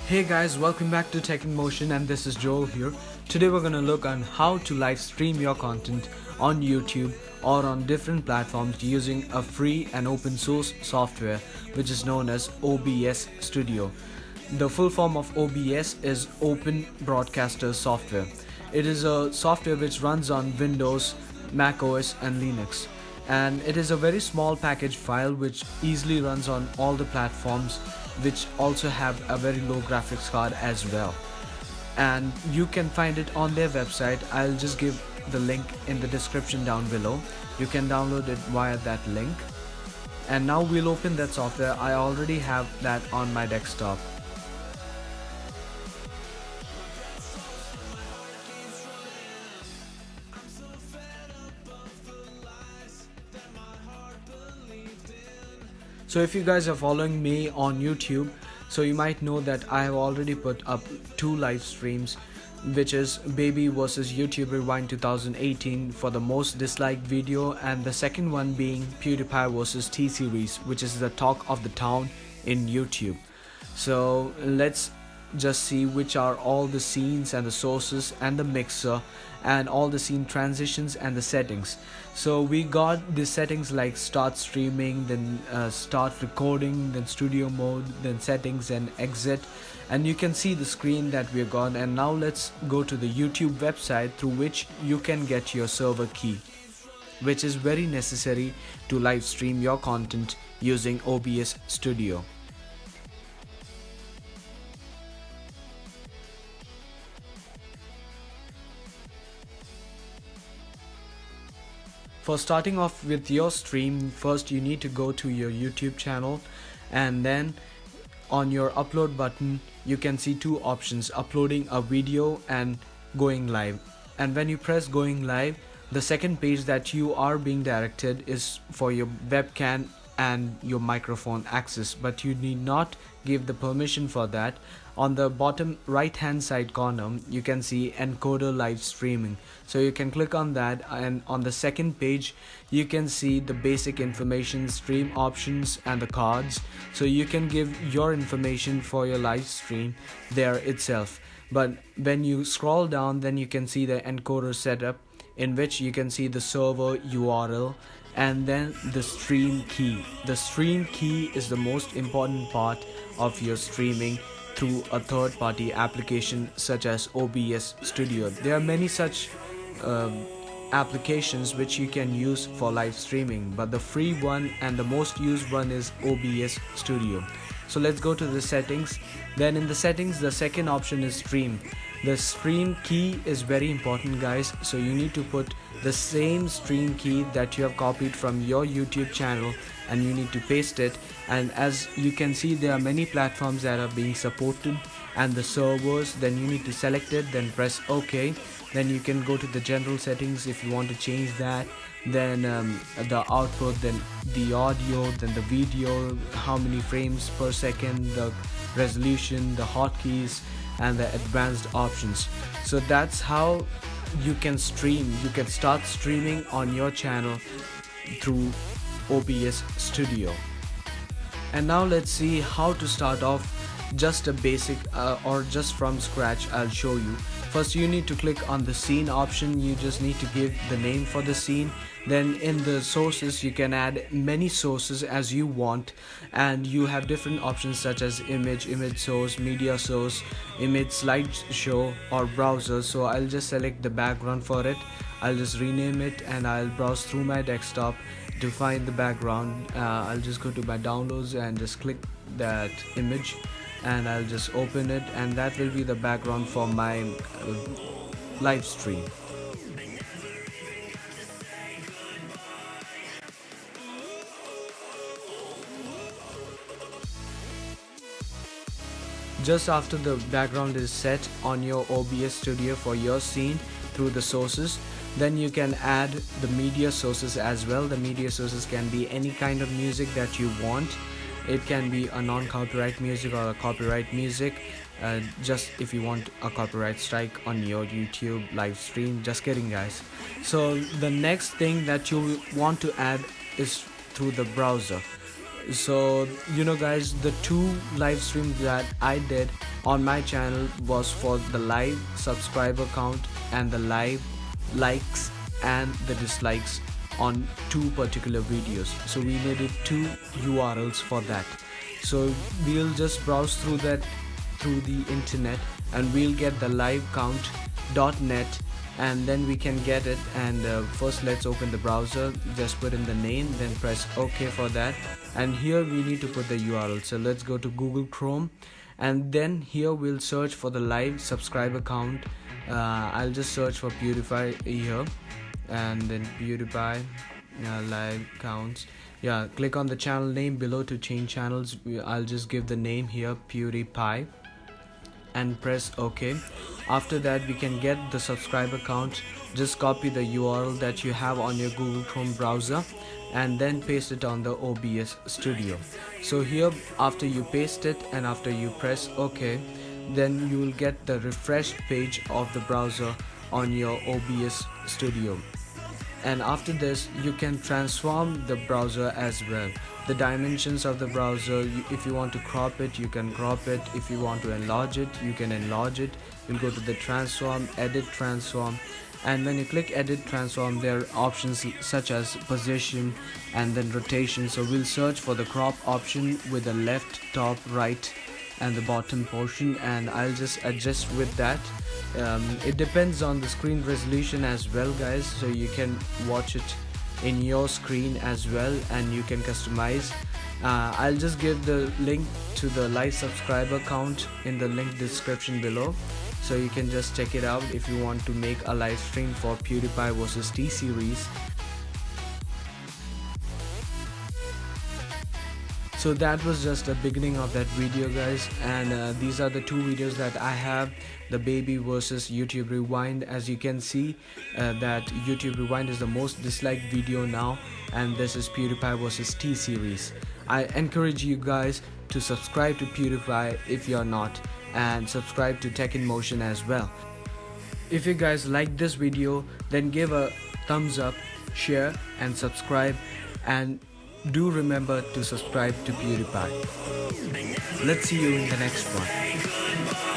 Hey guys, welcome back to Tech in Motion, and this is Joel here. Today we're gonna look on how to live stream your content on YouTube or on different platforms using a free and open source software which is known as OBS Studio. The full form of OBS is Open Broadcaster Software. It is a software which runs on Windows, Mac OS and Linux. And it is a very small package file which easily runs on all the platforms, which also have a very low graphics card as well. And you can find it on their website. I'll just give the link in the description down below. You can download it via that link. And now we'll open that software. I already have that on my desktop. So if you guys are following me on YouTube, so you might know that I have already put up 2 live streams, which is Baby vs YouTube Rewind 2018 for the most disliked video, and the second one being PewDiePie vs T-Series, which is the talk of the town in YouTube. So let's just see which are all the scenes and the sources and the mixer and all the scene transitions and the settings. So we got the settings like start streaming, then start recording, then studio mode, then settings and exit, and you can see the screen that we got. And now let's go to the YouTube website through which you can get your server key, which is very necessary to live stream your content using OBS Studio. For starting off with your stream, first you need to go to your YouTube channel, and then on your upload button you can see 2 options: uploading a video and going live. And when you press going live, the second page that you are being directed is for your webcam and your microphone access, but you need not give the permission for that. On the bottom right hand side corner you can see encoder live streaming, so you can click on that, and on the second page you can see the basic information, stream options and the cards. So you can give your information for your live stream there itself. But when you scroll down, then you can see the encoder setup, in which you can see the server URL and then the stream key. The stream key is the most important part of your streaming through a third-party application such as OBS Studio. There are many such applications which you can use for live streaming, but the free one and the most used one is OBS Studio. So let's go to the settings. Then in the settings, the second option is stream. The stream key is very important, guys, so you need to put the same stream key that you have copied from your YouTube channel, and you need to paste it. And as you can see, there are many platforms that are being supported and the servers. Then you need to select it, then press OK. Then you can go to the general settings if you want to change that, then the output, then the audio, then the video, how many frames per second, the resolution, the hotkeys and the advanced options. So that's how you can stream. You can start streaming on your channel through OBS Studio. And now let's see how to start off just a basic or just from scratch. I'll show you. First you need to click on the scene option. You just need to give the name for the scene. Then in the sources you can add many sources as you want, and you have different options such as image source, media source, image slideshow or browser. So I'll just select the background for it. I'll just rename it and I'll browse through my desktop to find the background. I'll just go to my downloads and just click that image and I'll just open it, and that will be the background for my live stream. just after the background is set on your OBS Studio for your scene through the sources, then you can add the media sources as well. The media sources can be any kind of music that you want. It can be a non-copyright music or a copyright music. Just if you want a copyright strike on your YouTube live stream. Just kidding, guys. So the next thing that you want to add is through the browser. So guys, the 2 live streams that I did on my channel was for the live subscriber count and the live likes and the dislikes on 2 particular videos. So we needed 2 URLs for that. So we'll just browse through that through the internet and we'll get the live count.net, and then we can get it. And first let's open the browser, just put in the name, then press OK for that, and here we need to put the URL. So let's go to Google Chrome, and then here we'll search for the live subscriber count. I'll just search for PewDiePie here, and then PewDiePie live counts. Yeah, click on the channel name below to change channels. I'll just give the name here PewDiePie and press OK. After that we can get the subscriber count. Just copy the URL that you have on your Google Chrome browser and then paste it on the OBS Studio. So here, after you paste it and after you press OK, then you will get the refreshed page of the browser on your OBS Studio. And after this you can transform the browser as well. The dimensions of the browser, if you want to crop it, you can crop it. If you want to enlarge it, you can enlarge it. You'll go to the transform, edit transform, and when you click edit transform, there are options such as position and then rotation. So we'll search for the crop option with the left, top, right and the bottom portion, and I'll just adjust with that. It depends on the screen resolution as well, guys, so you can watch it in your screen as well and you can customize. I'll just give the link to the live subscriber count in the link description below, so you can just check it out if you want to make a live stream for PewDiePie versus T-Series. So that was just the beginning of that video, guys, and these are the 2 videos that I have, the baby versus YouTube Rewind. As you can see that YouTube Rewind is the most disliked video now, and this is PewDiePie versus T-Series. I encourage you guys to subscribe to PewDiePie if you're not, and subscribe to Tech in Motion as well. If you guys like this video, then give a thumbs up, share and subscribe, and do remember to subscribe to PewDiePie. Let's see you in the next one.